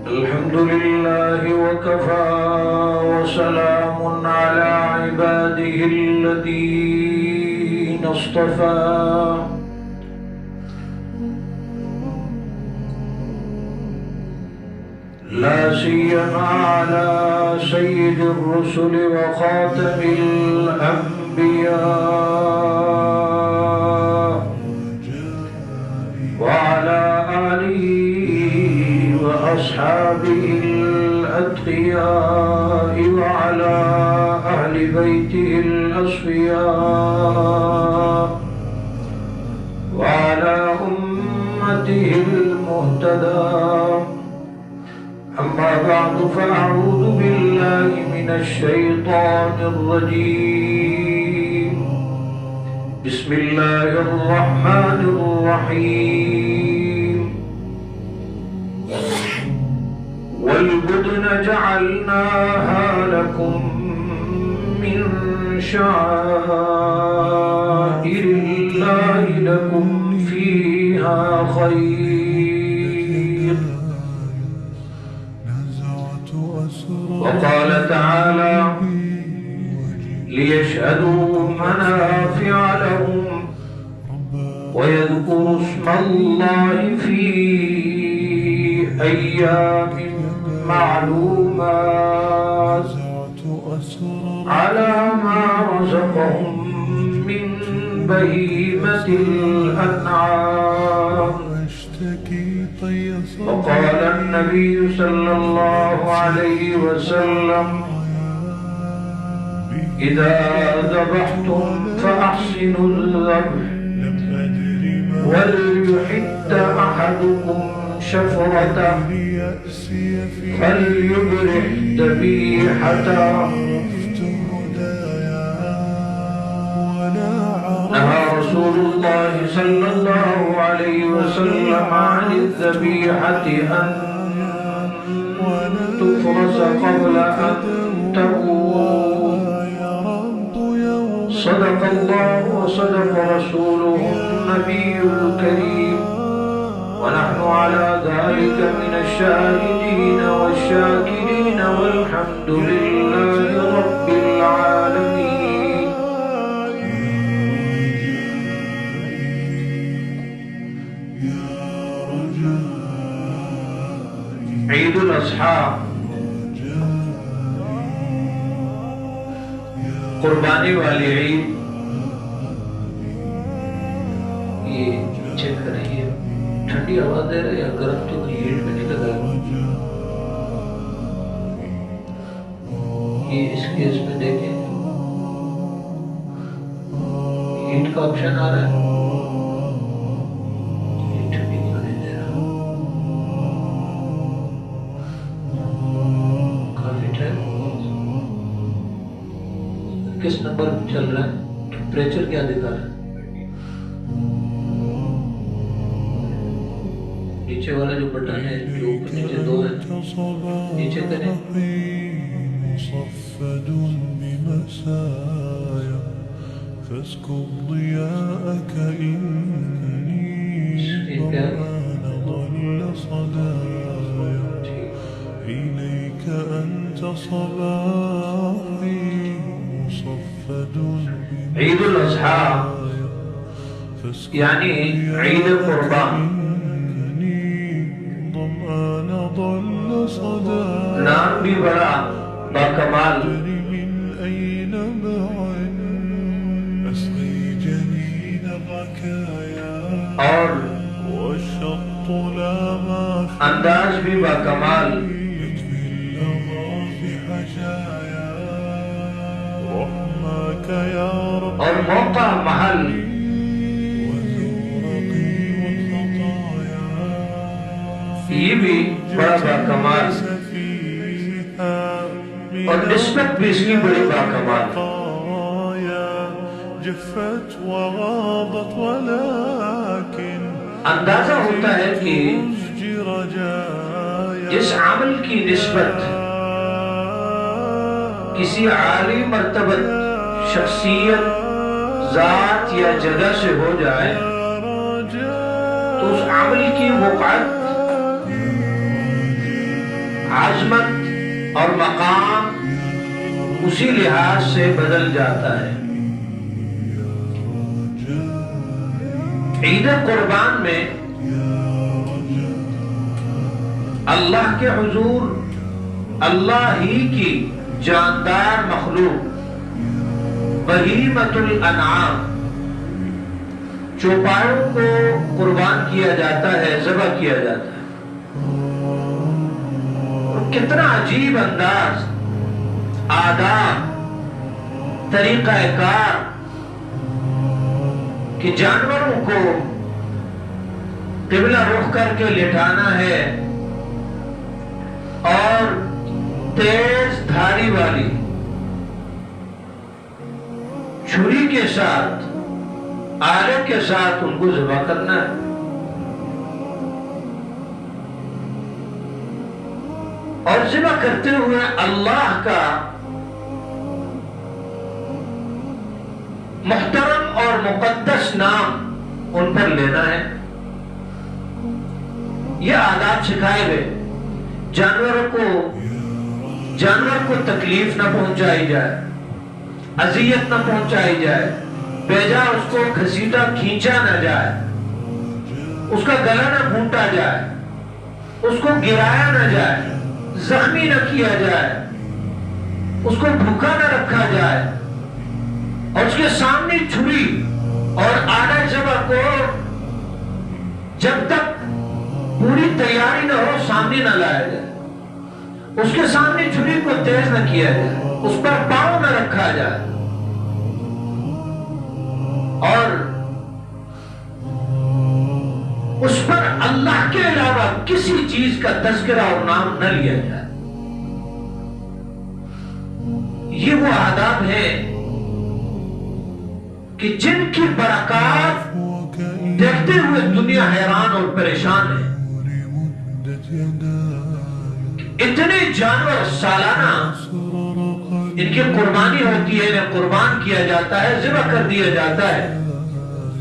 الحمد لله وكفى وسلام على عباده الذين اصطفى لا سيما على سيد الرسل وخاتم الأنبياء وعلى آله وأصحابه الأتقياء وعلى أهل بيته الأصفياء وعلى أمته المهتدى. أما بعد فأعوذ بالله من الشيطان الرجيم. بسم الله الرحمن الرحيم. والبدن جعلناها لكم من شعائر الله لكم فيها خير. وقال تعالى ليشهدوا منافع لهم ويذكروا اسم الله في أيام معلومات على ما رزقهم من بهيمة الأنعام. وقال النبي صلى الله عليه وسلم إذا ذبحتم فأحسنوا الذبح وليحد أحدكم شفرته فليبرح ذبيحته. نهى رسول الله صلى الله عليه وسلم عن الذبيحة أن تفرس قبل أن تكون. صدق الله وصدق رسوله النبي الكريم ونحن على ذلك من الشاهدين والشاكرين والحمد لله رب العالمين. عید الاضحیٰ قربانی والی عید. یہ چیک کریں یہ ٹھنڈی ہوا دے رہے یا گرم تو ہیٹ میں نہیں لگا. یہ اس کیس میں دیکھیں ہیٹ کا آپشن آ رہا ہے. کس نمبر چل رہا ہے؟ ٹیمپریچر کیا دکھا رہا ہے؟ نیچے والا جو بٹن ہے جو اوپر نیچے دو ہے نیچے کریں. عید الاضحیٰ یعنی عید قربان. نام بھی بڑا باکمال اور انداز بھی باکمال اور موقع محل یہ بھی بڑا باکمال اور نسبت بھی اس کی بڑی باکمال. اندازہ ہوتا ہے کہ جس عمل کی نسبت کسی عالی مرتبت شخصیت ذات یا جگہ سے ہو جائے تو اس عمل کی وقعت عظمت اور مقام اسی لحاظ سے بدل جاتا ہے۔ عید قربان میں اللہ کے حضور اللہ ہی کی جاندار مخلوق بہیمۃ الانعام چوپایوں کو قربان کیا جاتا ہے، ذبح کیا جاتا ہے۔ اور کتنا عجیب انداز، آداب، طریقہ کار کہ جانوروں کو قبلہ رخ کر کے لٹانا ہے اور تیز دھاری والی چھری کے ساتھ، آلے کے ساتھ ان کو ذبح کرنا ہے۔ اور ذبح کرتے ہوئے اللہ کا محترم اور مقدس نام ان پر لینا ہے۔ یہ آداب سکھائے گئے۔ جانور کو تکلیف نہ پہنچائی جائے، اذیت نہ پہنچائی جائے، بیجا اس کو گھسیٹا کھینچا نہ جائے، اس کا گلا نہ گھونٹا جائے، اس کو گرایا نہ جائے، زخمی نہ کیا جائے، اس کو بھوکا نہ رکھا جائے، اور اس کے سامنے چھری اور آلہ ذبح کو جب تک پوری تیاری نہ ہو سامنے نہ لایا جائے، اس کے سامنے چھری کو تیز نہ کیا جائے، اس پر پاؤں نہ رکھا جائے، اور اس پر اللہ کے علاوہ کسی چیز کا تذکرہ اور نام نہ لیا جائے۔ یہ وہ آداب ہیں کہ جن کی برکات دیکھتے ہوئے دنیا حیران اور پریشان ہے۔ اتنے جانور سالانہ ان کی قربانی ہوتی ہے، انہیں قربان کیا جاتا ہے، ذبح کر دیا جاتا ہے،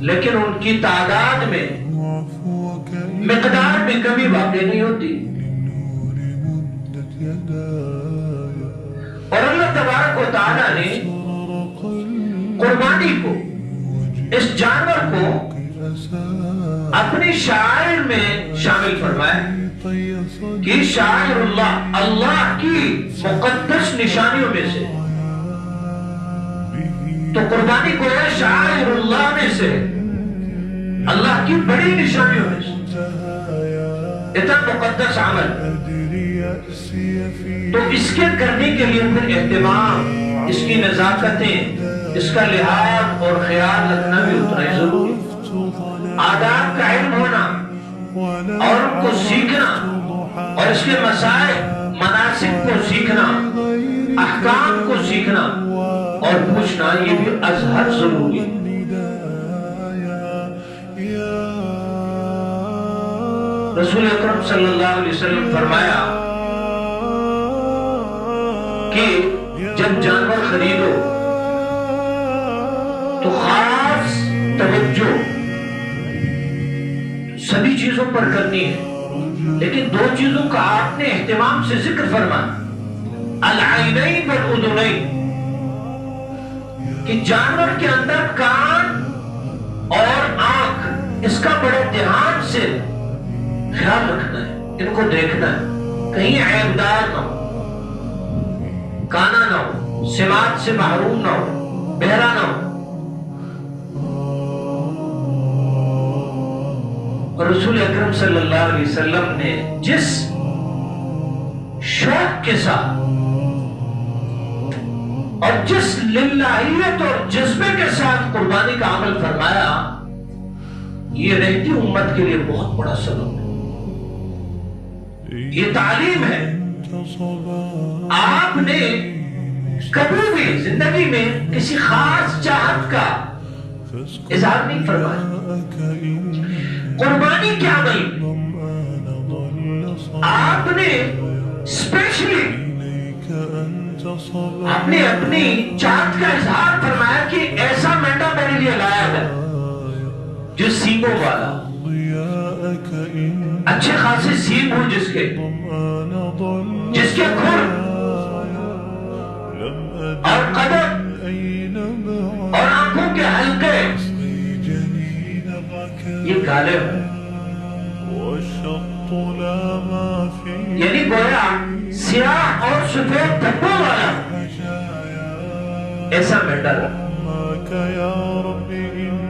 لیکن ان کی تعداد میں، مقدار میں کمی واقع نہیں ہوتی۔ اور اللہ تبارک و تعالیٰ نے قربانی کو، اس جانور کو اپنی شاعر میں شامل فرمایا کہ شاعر اللہ، اللہ کی مقدس نشانیوں میں سے، تو قربانی کو ہے شاعر اللہ میں سے، اللہ کی بڑی نشانیوں میں سے، اتنا مقدس عمل۔ تو اس کے کرنے کے لیے پھر اہتمام، اس کی نزاکتیں، اس کا لحاظ اور خیال رکھنا بھی اتنا ہی ضروری ہے۔ آداب کا علم ہونا اور ان کو سیکھنا، اور اس کے مسائل، مناسک کو سیکھنا، احکام کو سیکھنا اور پوچھنا، یہ بھی از حد ضروری ہے۔ رسول اکرم صلی اللہ علیہ وسلم فرمایا کہ جب جانور خریدو تو خاص توجہ سبھی چیزوں پر کرنی ہے، لیکن دو چیزوں کا آپ نے اہتمام سے ذکر فرمایا، العینین والاذنین، کہ جانور کے اندر کان اور آنکھ، اس کا بڑے دھیان سے خیال رکھنا ہے، ان کو دیکھنا ہے، کہیں عیبدار نہ ہو، کانا نہ ہو، سماعت سے محروم نہ ہو، بہرا نہ ہو۔ اور رسول اکرم صلی اللہ علیہ وسلم نے جس شوق کے ساتھ اور جس للہیت اور جذبے کے ساتھ قربانی کا عمل فرمایا، یہ رہتی امت کے لیے بہت بڑا سبب ہے، یہ تعلیم ہے۔ آپ نے کبھی بھی زندگی میں کسی خاص چاہت کا اظہار نہیں فرمایا۔ قربانی کے عمل آپ نے اسپیشلی آپ نے اپنی چاہت کا اظہار فرمایا کہ ایسا مینڈا میرے لیے لایا ہے جو سینگوں والا، اچھے خاصے سینگ ہوں جس کے، جس کے کھر اور قدم اور آنکھوں کے حلقے یہ کالے ہیں، یعنی گویا سیاہ اور سفید دھبوں والا ایسا مینڈل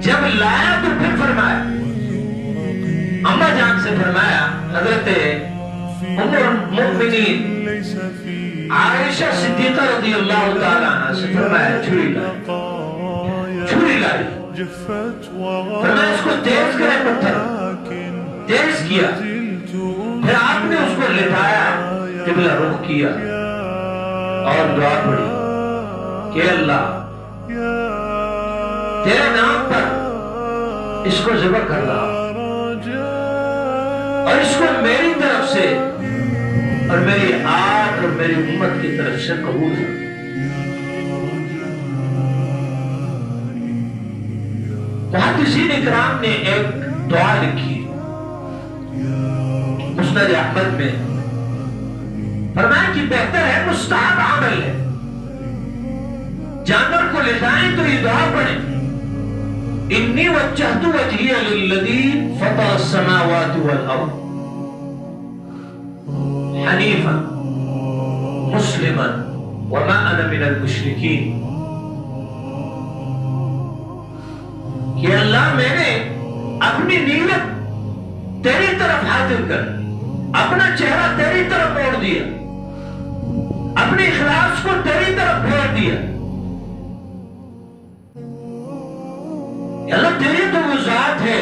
جب لایا تو پھر فرمایا، اماں جان سے فرمایا، حضرت ام المؤمنین عائشہ صدیقہ رضی اللہ تعالیٰ عنہ سے فرمایا چھری لائی، فرمایا اس کو تیز کرے، پتھر تیز کیا، پھر آپ نے اس کو لٹایا، قبلہ رخ کیا اور دعا پڑھی کہ اللہ تیرے نام پر اس کو ذبح کر رہا اور اس کو میری طرف سے اور میری آت اور میری امت کی طرف سے قبول کر۔ محدثین اکرام نے ایک دعا لکھی مسند احمد میں، فرمایا کہ بہتر ہے، مستحب عمل ہے، جانور کو لٹائیں تو یہ دعا پڑھیں، انی وجہت وجہی للذی فطر السماوات والارض حنیفا مسلما وما انا من المشرکین، کہ اللہ میں نے اپنی نیت تیری طرف حاضر کر، اپنا چہرہ تیری طرف موڑ دیا، اپنے اخلاص کو تیری طرف پھیر دیا، اللہ تیری تو وہ ذات ہے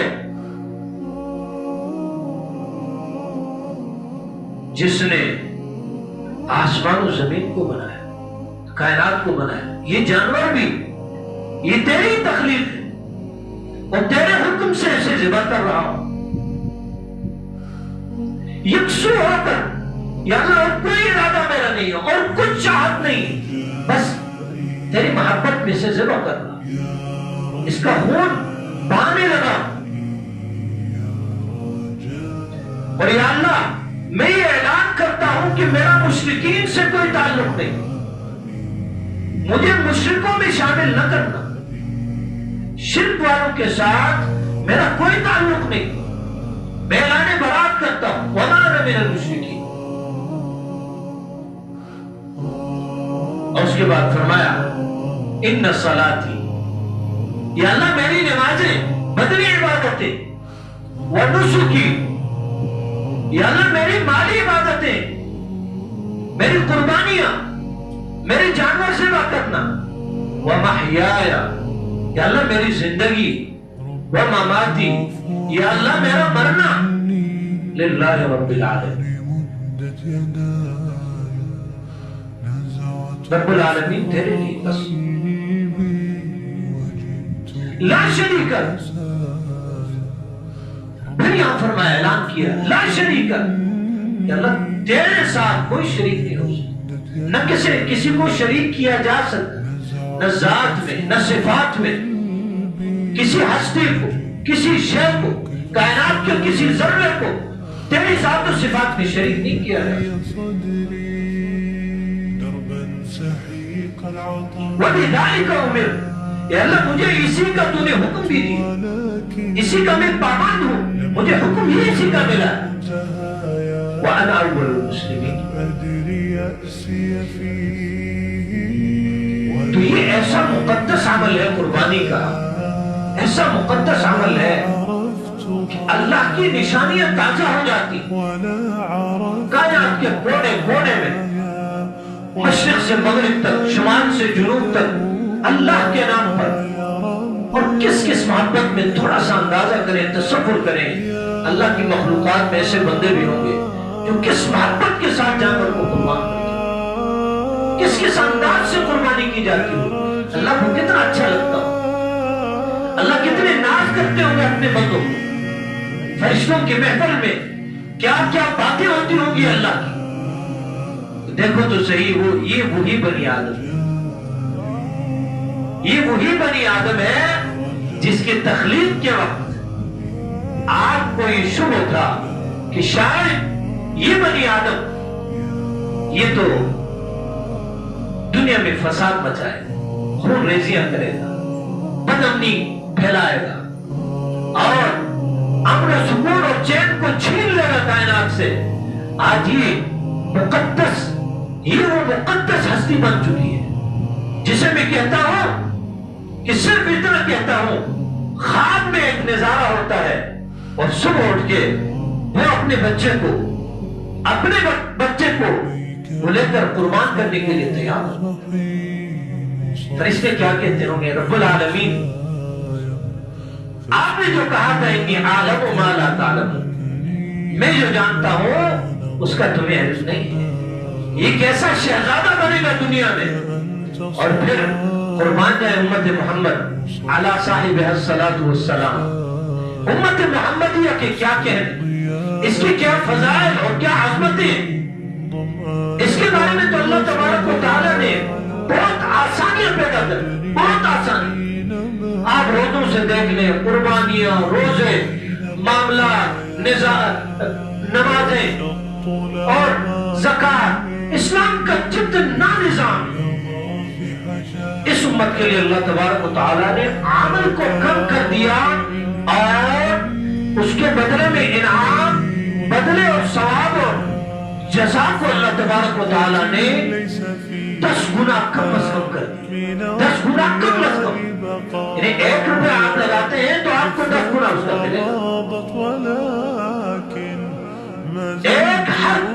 جس نے آسمان و زمین کو بنایا، کائنات کو بنایا، یہ جانور بھی یہ تیری تخلیق ہے اور تیرے حکم سے اسے ذبح کر رہا ہوں، یکسو ہو کر، یا اللہ اور کوئی ارادہ میرا نہیں ہے اور کچھ چاہت نہیں، بس تیری محبت میں سے ذبح کر رہا، اس کا خون بہانے لگا، اور یا اللہ میں یہ اعلان کرتا ہوں کہ میرا مشرکین سے کوئی تعلق نہیں، مجھے مشرکوں میں شامل نہ کرنا، شرک والوں کے ساتھ میرا کوئی تعلق نہیں، میں اعلان برات کرتا ہوں، وما انا من المشرکین۔ اور اس کے بعد فرمایا ان صلاتی، یا اللہ میری نمازیں، بدنی عبادتیں، ونسکی، یا اللہ میری مالی عبادتیں، میری قربانیاں، میری جانور ذبح کرنا، ومحیایا، یا اللہ میری زندگی، ومماتی، یا اللہ میرا مرنا، للہ رب العالمین، رب العالمین تیرے لیے بس، لا شریک، پھر یہاں فرمایا، اعلان کیا، لا شریک، کہ اللہ تیرے ساتھ کوئی شریک نہیں ہو سکتا، نہ کسی کو شریک کیا جا سکتا، نہ ذات میں، نہ صفات میں، کسی ہستی کو، کسی شے کو، کائنات کے کسی ذرے کو تیری ذات و صفات میں شریک نہیں کیا ہے۔ وَبِذَلِكَ أُمِرْتُ، یا اللہ مجھے اسی کا تو نے حکم بھی دیا، اسی کا میں پابند ہوں، مجھے حکم ہی اسی کا ملا، وَأَنَا أَوَّلُ الْمُسْلِمِينَ۔ تو یہ ایسا مقدس عمل ہے قربانی کا، ایسا مقدس عمل ہے کہ اللہ کی نشانیاں تازہ ہو جاتی، کائنات کے کونے کونے میں، مشرق سے مغرب تک، شمال سے جنوب تک، اللہ کے نام پر، اور کس کس محبت میں تھوڑا سا اندازہ کریں، تصور کریں، اللہ کی مخلوقات میں ایسے بندے بھی ہوں گے جو کس محبت کے ساتھ جانور کو قربان کرتے، کس کس انداز سے قربانی کی جاتی ہو، اللہ کو کتنا اچھا لگتا ہو، اللہ کتنے ناز کرتے ہوں گے اپنے بندوں کو، فرشتوں کی محفل میں کیا کیا باتیں ہوتی ہوں گی اللہ کی۔ دیکھو تو صحیح، یہ وہی بنی آدم ہے، یہ وہی بنی آدم ہے جس کی تخلیق کے وقت آپ کو یہ شبہ تھا کہ شاید یہ بنی آدم یہ تو دنیا میں فساد مچائے گا، خون ریزیاں کرے گا، بدامنی پھیلائے گا اور امن سکون اور چین کو چھین لے گا کائنات سے۔ آج یہ مقدس، یہ وہ مقدس ہستی بن چکی ہے جسے میں کہتا ہوں کہ صرف اتنا کہتا ہوں، خواب میں ایک نظارہ ہوتا ہے اور صبح اٹھ کے وہ اپنے بچے کو وہ لے کر قربان کرنے کے لیے تیار ہو۔ فرشتے کیا کہتے ہوں گے؟ رب العالمین، آپ نے جو کہا تھا انی عالم ما لا تعلمون، میں جو جانتا ہوں اس کا تمہیں علم نہیں ہے۔ یہ کیسا شہزادہ بنے گا دنیا میں؟ اور پھر قربان جائے امت محمد علی صاحب الصلاۃ والسلام، امت محمدیہ کے کیا کہنے، اس کے کیا فضائل اور کیا عظمتیں، اس کے بارے میں تو اللہ تبارک و تعالیٰ نے بہت آسانیاں پیدا کر، بہت آسانی۔ آپ روزوں سے دیکھ لیں، قربانیاں، روزے، معاملات، نمازیں اور زکوٰۃ، اسلام کا جتنا نظام اس امت کے لیے اللہ تبارک و تعالیٰ نے عمل کو کم کر دیا اور اس کے بدلے میں انعام، بدلے اور ثواب اور جزا کو اللہ تبارک و تعالیٰ نے 10 گنا کم از کم کر دیا، 10 گنا کم از کم۔ یعنی 1 روپے آپ لگاتے ہیں تو آپ کو 10 گنا اس کا ملے گا۔ ایک حرف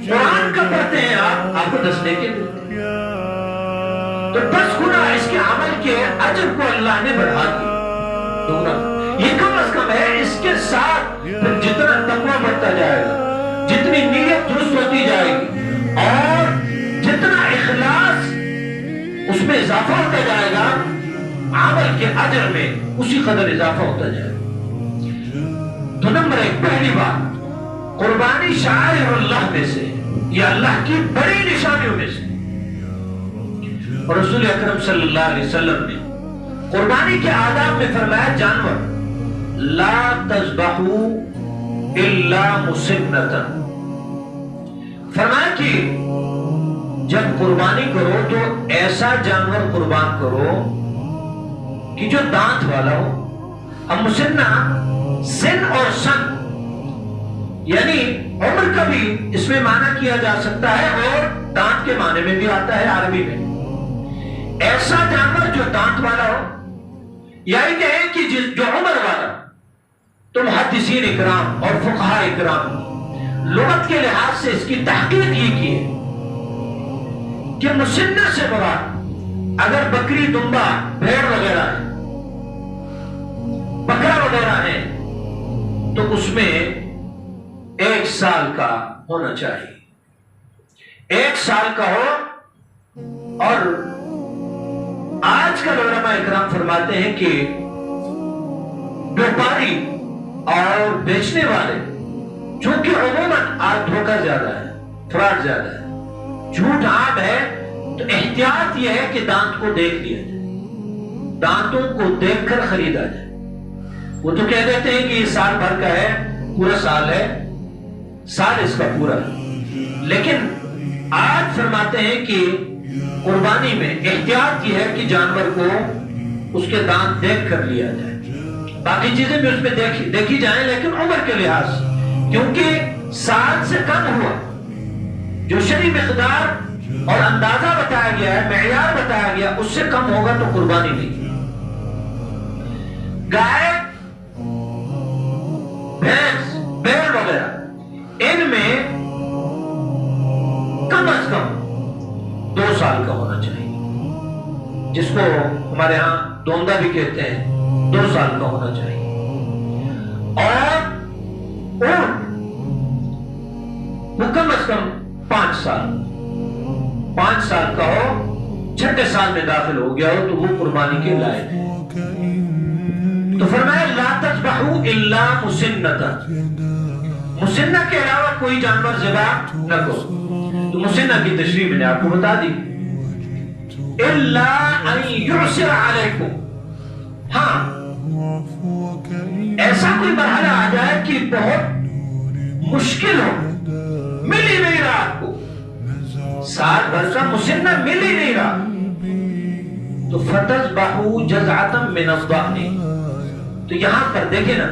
قرآن کا پڑھتے ہیں آپ کو 10 نیکی ملتے ہیں، تو 10 گنا اس کے عمل کے اجر کو اللہ نے بڑھا دیا۔ یہ کم از کم ہے، اس کے ساتھ جتنا تقویٰ بڑھتا جائے گا، جتنی نیت درست ہوتی جائے گی اور جتنا اخلاص اس میں اضافہ ہوتا جائے گا، عمل کے اجر میں اسی قدر اضافہ ہوتا جائے گا۔ تو نمبر 1، پہلی بات، قربانی شعائر اللہ میں سے، یہ اللہ کی بڑی نشانیوں میں سے۔ اور رسول اکرم صلی اللہ علیہ وسلم نے قربانی کے آداب میں فرمایا، جانور لا تذبحوا الا مسنۃ، فرمایا کہ جب قربانی کرو تو ایسا جانور قربان کرو کہ جو دانت والا ہو۔ اب مسنہ سن اور سن یعنی عمر کا بھی اس میں معنی کیا جا سکتا ہے اور دانت کے معنی میں بھی آتا ہے عربی میں۔ ایسا جانور جو دانت والا ہو، یہی کہیں کہ جو عمر والا۔ تو محدثین اکرام اور فقہاء اکرام لغت کے لحاظ سے اس کی تحقیق یہ کی ہے کہ مسنہ سے مراد اگر بکری، دمبا، بھیڑ وغیرہ ہے، بکرا وغیرہ ہے، تو اس میں 1 سال کا ہونا چاہیے، 1 سال کا ہو۔ اور آج کل علماء اکرام فرماتے ہیں کہ بیوپاری اور بیچنے والے، چونکہ عموماً آج دھوکہ زیادہ ہے، فراڈ زیادہ ہے، جھوٹ عام ہے، تو احتیاط یہ ہے کہ دانت کو دیکھ لیا جائے، دانتوں کو دیکھ کر خریدا جائے۔ وہ تو کہہ دیتے ہیں کہ یہ سال بھر کا ہے، پورا سال ہے، سال اس کا پورا ہے، لیکن آج فرماتے ہیں کہ قربانی میں احتیاط یہ ہے کہ جانور کو اس کے دانت دیکھ کر لیا جائے، باقی چیزیں بھی اس میں دیکھی جائیں، لیکن عمر کے لحاظ سے، کیونکہ سال سے کم ہوا جو شرعی مقدار اور اندازہ بتایا گیا ہے، معیار بتایا گیا، اس سے کم ہوگا تو قربانی نہیں۔ گائے، بھینس، بیل وغیرہ، ان میں کم از کم 2 سال کا ہونا چاہیے، جس کو ہمارے ہاں دوندہ بھی کہتے ہیں، 2 سال کا ہونا چاہیے۔ اور اونٹ وہ کم از کم 5 سال 5 سال کا ہو، 6 سال میں داخل ہو گیا ہو تو وہ قربانی کے لائق ہے۔ تو فرمایا لا تذبحوا الا مسنۃ، مسنہ کے علاوہ کوئی جانور ذبح نہ کرو۔ تو مسنہ کی تشریح میں نے آپ کو بتا دی، الا ان یعسر علیکم، ہاں ایسا کوئی مرحلہ آ جائے کہ بہت مشکل ہو، مل ہی نہیں رہا آپ کو، سال بھر کا مسنہ مل ہی نہیں رہا، تو فتذبحوا جزعة من الضأن، تو یہاں پر دیکھیں نا،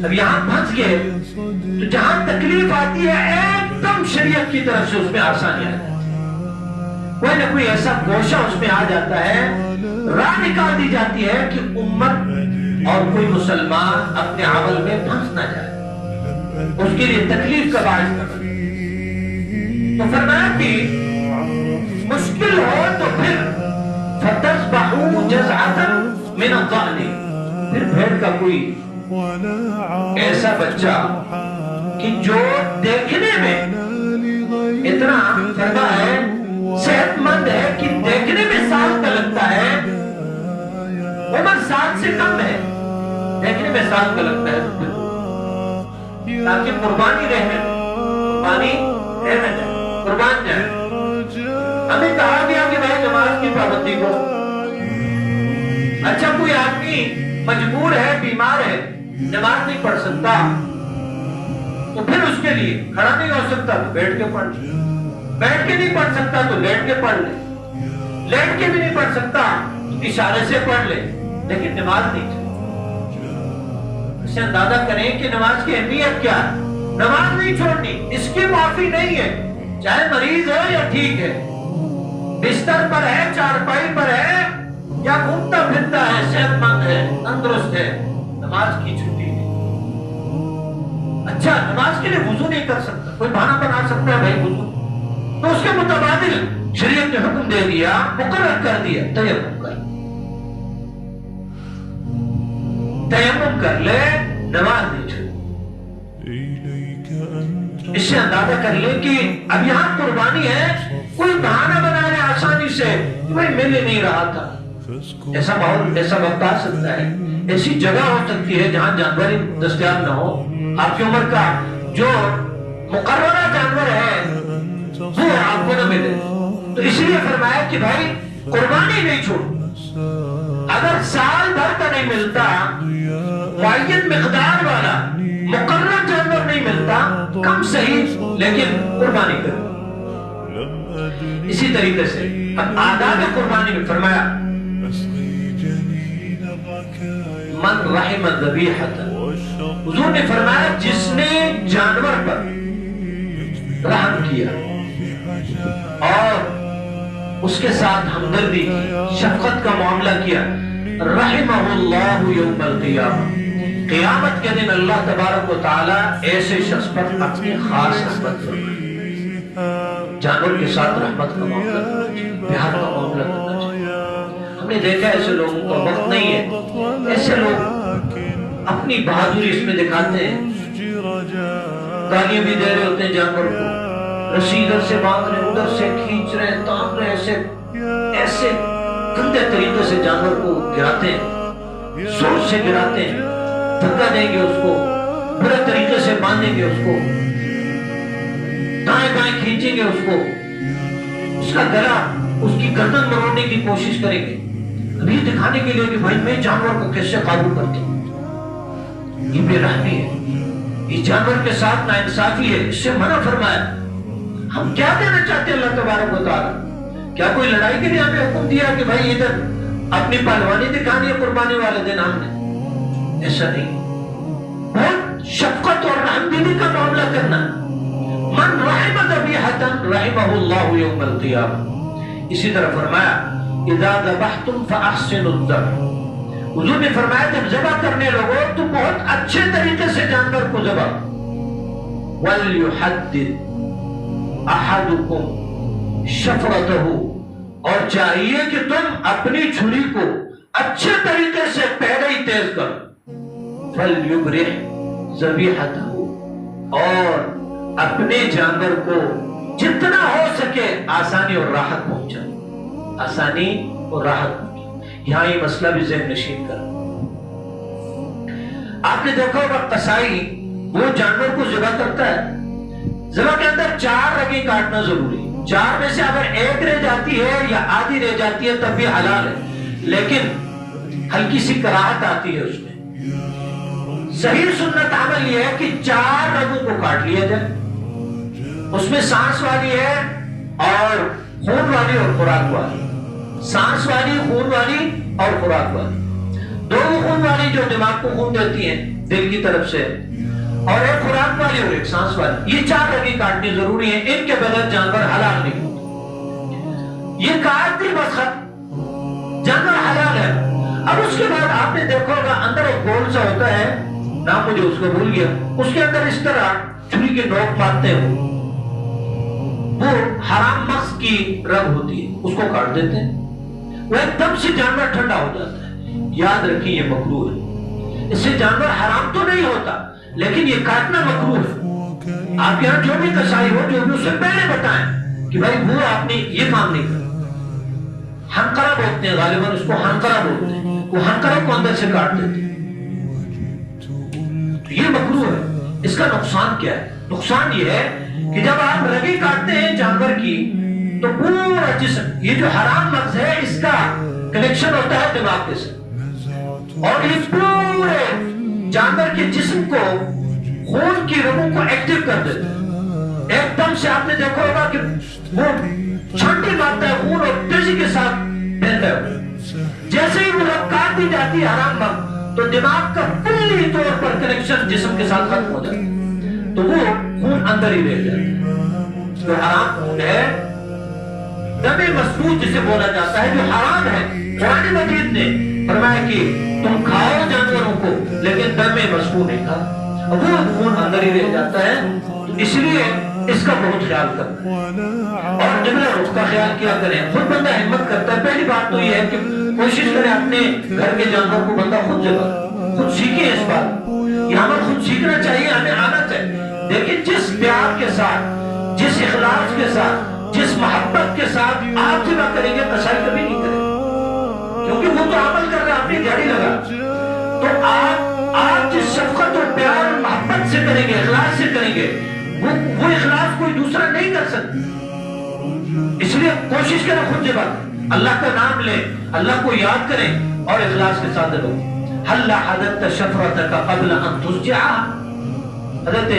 اب یہاں پھنس گئے تو جہاں تکلیف آتی ہے ایک دم شریعت کی طرف سے اس میں آسانی آتی ہے، کوئی نہ کوئی ایسا گوشہ اس میں آ جاتا ہے، راہ نکال دی جاتی ہے کہ امت اور کوئی مسلمان اپنے عمل میں پھنس نہ جائے، اس کے لیے تکلیف کا باعث نہ بنے۔ تو فرمایا کہ مشکل ہو تو پھر فَتَذْبَحُوا جَزْعَةً مِنَ الضَّأْنِ، پھر بھیڑ کا کوئی ایسا بچہ کہ جو دیکھنے میں اتنا فرما ہے صحت مند ہے کہ دیکھنے میں سال کا لگتا ہے، عمر 7 سے کم ہے، دیکھنے میں سال کا لگتا ہے، تاکہ قربانی رہنے جائے، قربان جائے۔ ہمیں کہا گیا کہ بھائی نماز کی پابندی کو، اچھا کوئی آدمی مجبور ہے، بیمار ہے، نماز نہیں پڑھ سکتا، تو پھر اس کے لیے کھڑا نہیں ہو سکتا تو بیٹھ کے پڑھ لے، بیٹھ کے نہیں پڑھ سکتا تو لیٹ کے پڑھ لے، لیٹ کے بھی نہیں پڑھ سکتا اشارے سے پڑھ لے، لیکن نماز نہیں چھوڑنی۔ اس سے اندازہ کریں کہ نماز کی اہمیت کیا ہے۔ نماز نہیں چھوڑنی، اس کی معافی نہیں ہے، چاہے مریض ہے یا ٹھیک ہے، بستر پر ہے، چارپائی پر ہے یا گھومتا پھرتا ہے، صحت مند ہے، تندرست ہے، نماز کی چھٹی ہے۔ اچھا نماز کے لیے وضو نہیں کر سکتا، کوئی بہانہ بنا سکتا ہے بھائی وضو، تو اس کے متبادل شریعت نے حکم دے دیا، مقرر کر دیا، تیمم کر، تیمم کر لے، نماز نہیں چھوڑ۔ اس سے اندازہ کر لیں کہ اب یہاں قربانی ہے، کوئی بہانہ بنا لے آسانی سے، کوئی مل ہی نہیں رہا تھا، ایسا ماحول، ایسا وقت آ سکتا ہے، ایسی جگہ ہو سکتی ہے جہاں جانور دستیاب نہ ہو، آپ کی عمر کا جو مقررہ جانور ہے وہ آپ کو نہ ملے، تو اس لیے فرمایا کہ بھائی قربانی نہیں چھوڑ، اگر سال بھر کا نہیں ملتا، معین مقدار والا مقرر جانور نہیں ملتا، کم صحیح لیکن قربانی کرو۔ اسی طریقے سے اب آداب قربانی میں فرمایا من رحم ذبیحۃ، حضور نے فرمایا جس نے جانور پر رحم کیا اور اس کے ساتھ ہمدردی کی، شفقت کا معاملہ کیا، رحمہ اللہ یوم القیامہ، قیامت کے دن اللہ تبارک و تعالی ایسے شخص پر اپنی خاص رحمت فرمائے۔ جانور کے ساتھ رحمت کا معاملہ کرنا چاہیے، پیار کا معاملہ کرنا چاہیے۔ ہم نے دیکھا ایسے لوگوں کا وقت نہیں ہے، ایسے لوگ اپنی بہادری اس میں دکھاتے ہیں، گالیاں بھی دے رہے ہوتے ہیں جانور کو، رسی ادھر سے باندھ رہے، ادھر سے کھینچ رہے، تان رہے، ایسے گندے طریقے سے جانور کو گراتے ہیں، زور سے گراتے ہیں، دھکا دیں گے اس کو، برے طریقے سے باندھیں گے اس کو، دائیں بائیں کھینچیں گے اس کو، اس کا گلا، اس کی گردن مروڑنے کی کوشش کریں گے، ابھی دکھانے کے لیے کہ بھائی میں جانور کو کیسے قابو کرتا ہوں۔ یہ بے رحمی ہے، یہ جانور کے ساتھ ناانصافی ہے، اس سے منع فرمایا۔ ہم کیا دینا چاہتے ہیں اللہ تبارک و تعالی؟ کیا کوئی لڑائی کے لیے ہمیں حکم دیا کہ بھائی ادھر اپنی پہلوانی دکھانی ہے قربانی والے دن؟ ہم نے ایسا نہیں، بہت شفقت اور رحم دلی کا معاملہ کرنا۔ من رحم ذبیحۃ رحمہ اللہ یوم القیامہ۔ اسی طرح فرمایا اذا ذبحتم فاحسنوا الذبح، حضور نے فرمایا جب ذبح کرنے لگو تو بہت اچھے طریقے سے جانور کو ذبح، وَلْيُحَدِّدْ أَحَدُكُمْ شَفْرَتَهُ، اور چاہیے کہ تم اپنی چھری کو اچھے طریقے سے پہلے ہی تیز کرو، فَلْيُبْرِحْ ذَبِيحَتَهُ، اور اپنے جانور کو جتنا ہو سکے آسانی اور راحت پہنچائے، آسانی اور راحت پہنچائے۔ یہاں یہ مسئلہ بھی ذہن نشین کر، آپ نے دیکھا ہوگا قصائی وہ جانور کو ذبح کرتا ہے، ذبح کے اندر 4 رگیں کاٹنا ضروری ہے، 4 میں سے اگر 1 رہ جاتی ہے یا آدھی رہ جاتی ہے تب بھی حلال ہے، لیکن ہلکی سی کراہت آتی ہے اس میں۔ صحیح سنت عمل یہ ہے کہ 4 رگوں کو کاٹ لیا جائے، اس میں سانس والی ہے اور خون والی اور خوراک والی، سانس والی، خون والی اور خوراک والی۔ دو خون والی جو دماغ کو خون دیتی ہیں دل کی طرف سے، اور ایک خوراک والی اور ایک سانس والی، یہ 4 رگیں کاٹنی ضروری ہیں، ان کے بغیر جانور حلال نہیں ہوتا۔ یہ کاٹ دی بس ختم، جانور حلال ہے۔ اب اس کے بعد آپ نے دیکھا ہوگا اندر ایک گول سا ہوتا ہے، نام مجھے اس کو بھول گیا، اس کے اندر اس طرح چھری کے نوک مارتے ہیں، وہ حرام مغز کی رگ ہوتی ہے، اس کو کاٹ دیتے ہیں، وہ ایک دم سے جانور ٹھنڈا ہو جاتا ہے۔ یاد رکھیں یہ مکروہ ہے، اس سے جانور حرام تو نہیں ہوتا لیکن یہ کاٹنا مکروہ ہے۔ آپ یہاں جو بھی کسائی ہو، جو بھی اسے پہلے بتائیں کہ بھائی وہ آپ نے یہ کام نہیں کرنا۔ ہنکرا بولتے ہیں، غالباً اس کو ہنکرا بولتے ہیں، وہ ہنکرا کو اندر سے کاٹ دیتے ہیں، یہ مکروہ ہے۔ اس کا نقصان کیا ہے؟ نقصان یہ ہے کہ جب آپ رگیں کاٹتے ہیں جانور کی تو پورا جسم، یہ جو حرام مغز ہے اس کا کنیکشن ہوتا ہے دماغ کے ساتھ، اور یہ پورے جانور کے جسم کو، خون کی رگوں کو ایکٹیو کر دیتے ہیں۔ ایک دم سے آپ نے دیکھا ہوگا کہ وہ چھنٹی مارتا ہے خون اور تیزی کے ساتھ بہتا ہے۔ جیسے ہی وہ رگ کاٹ دی جاتی ہے حرام مغز، تو دماغ کا کلی طور پر کنیکشن جسم کے ساتھ ختم ہو جاتا ہے، تو وہ خون اندر ہی رہ جاتا ہے۔ جو حرام خون ہے، دم مسفوح جسے بولا جاتا ہے، جو حرام ہے، قرآن مجید نے فرمایا کہ تم کھاؤ جانوروں کو لیکن دم مسفوح نہیں کھاؤ، وہ خون اندر ہی رہ جاتا ہے۔ اس لیے اس کا بہت خیال کرنا ہے اور جملہ رخ کا خیال کیا کریں۔ خود بندہ ہمت کرتا ہے، پہلی بات تو یہ ہے کہ کوشش کریں اپنے گھر کے جانور کو بندہ خود جگہ، خود سیکھیں اس بات، یہ ہمیں خود سیکھنا چاہیے، ہمیں آنا چاہیے۔ لیکن جس پیار کے ساتھ، جس اخلاص کے ساتھ، جس محبت کے ساتھ آپ سیوا کریں گے، کسائی کبھی نہیں کریں گے، کیونکہ وہ تو عمل کر رہا ہے، اپنی دیہڑی لگا۔ تو آپ جس شفقت اور پیار اور محبت سے کریں گے، اخلاص سے کریں گے، وہ اخلاص کوئی دوسرا نہیں کر سکتا۔ اس لیے کوشش کریں خود جگہ، اللہ کا نام لیں، اللہ کو یاد کریں اور اخلاص کے ساتھ دو۔ حل حدثت شفرتک قبل ان تسجع، حضرت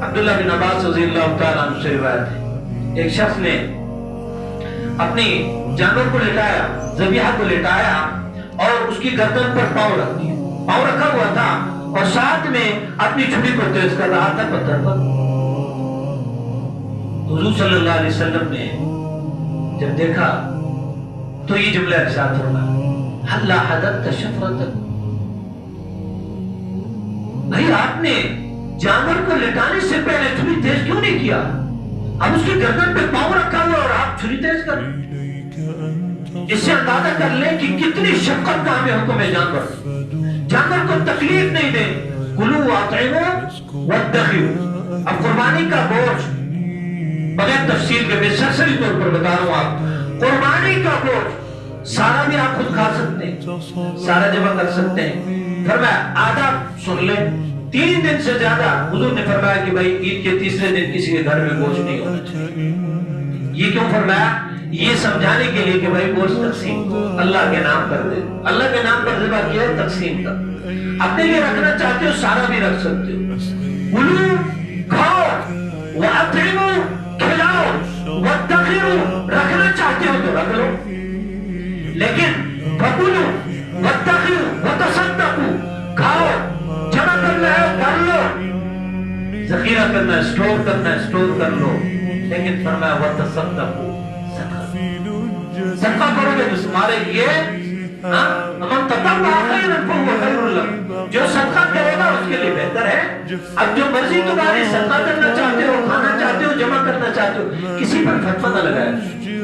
عبداللہ بن عباس رضی اللہ تعالیٰ عنہ سے روایت ہے، ایک شخص نے اپنی جانور کو لٹایا، ذبیحہ کو لٹایا اور اس کی گردن پر پاؤں رکھ دیا، پاؤں رکھا ہوا تھا اور ساتھ میں اپنی چھری کو تیز کر رہا تھا پتھر پر۔ حضور صلی اللہ علیہ وسلم نے جب دیکھا تو یہ جملہ ارشاد فرمایا، حل حدثت شفرتک، بھائی آپ نے جانور کو لٹانے سے پہلے چھری تیز کیوں نہیں کیا؟ اب اس کی گردن پہ پاؤں رکھا ہوا اور آپ چھری تیز کر رہے۔ اس سے اندازہ کر لیں کہ کتنی شفقت کا ہمیں حکم ہے جانور کو تکلیف نہیں دیں۔ کلوا واطعموا وادخروا، اب قربانی کا گوشت بغیر تفصیل کے میں سرسری طور پر بتا رہا ہوں، آپ قربانی کا گوشت سارا بھی آپ خود کھا سکتے ہیں، سارا جمع کر سکتے ہیں۔ فرمایا آدھا سن لیں، 3 دن سے زیادہ حضور نے فرمایا کہ بھائی عید کے تیسرے دن کسی کے گھر میں گوشت نہیں ہونا چاہیے۔ یہ کیوں فرمایا؟ یہ سمجھانے کے لیے کہ بھائی گوشت تقسیم اللہ کے نام پر دے، اللہ کے نام پر ذبح کیا ہے، تقسیم کر، اپنے لیے رکھنا چاہتے ہو سارا بھی رکھ سکتے ہو۔ کلو، کھاؤ، واطعموا، کھلاؤ، وادخروا، رکھنا چاہتے ہو تو رکھ لو، لیکن فکلوا وادخروا وتصدقوا، کھاؤ، جمع کرنا ہے کر لو، ذخیرہ کرنا ہے اسٹور کرنا ہے اسٹور کر لو، لیکن فرمایا وتصدقوا، صدقہ کرو گے تو تمہارے لیے، من تطوع خیرا فهو خیر له، جو صدقہ کرے گا اس کے لیے بہتر ہے۔ اب جو مرضی تمہاری صدقہ کرنا چاہتے ہو، کھانا چاہتے ہو، جمع کرنا چاہتے ہو، کسی پر فتویٰ نہ لگائے،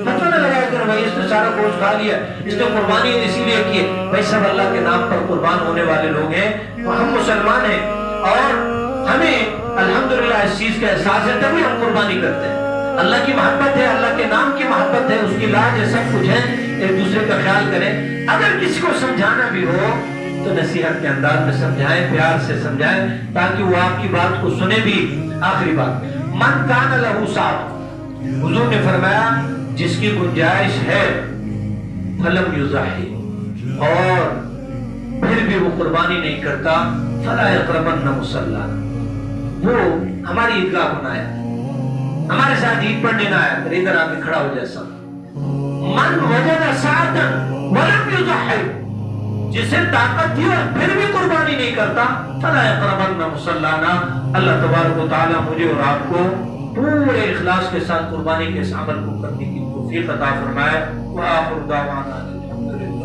فتویٰ نہ لگائے کہ بھائی اس نے سارا گوشت کھا لیا، اس نے قربانی اسی لیے کی ہے۔ بھائی سب اللہ کے نام پر قربان ہونے والے لوگ ہیں، ہم مسلمان ہیں اور ہمیں الحمدللہ اس چیز کا احساس ہے، تبھی ہم قربانی کرتے ہیں۔ اللہ کی محبت ہے، اللہ کے نام کی محبت ہے، اس کی لاج ہے، سب کچھ ہے، ایک دوسرے کا خیال کریں۔ اگر کسی کو سمجھانا بھی ہو تو نصیحت کے انداز میں سمجھائیں، پیار سے سمجھائیں تاکہ وہ آپ کی بات کو سنے بھی۔ آخری بات، من کان لہ سعۃ، حضور نے فرمایا جس کی گنجائش ہے فلم یضحی، اور پھر بھی وہ قربانی نہیں کرتا، فلا یقربن مصلانا، وہ ہماری عیدگاہ کو نہ آئے، ہمارے ساتھ عید پڑھنے نہ آیا، پھر ادھر آ کے کھڑا ہو جائے سب. من وجد ساعتا ولم یضحی، جسے طاقت تھی اور پھر بھی قربانی نہیں کرتا، فلا یقربن مصلانا، اللہ تبارک و تعالی مجھے اور آپ کو پورے اخلاص کے ساتھ قربانی کے اس عمل کو کرنے کی توفیق عطا فرمائے. وآخر دعوانا الحمدللہ.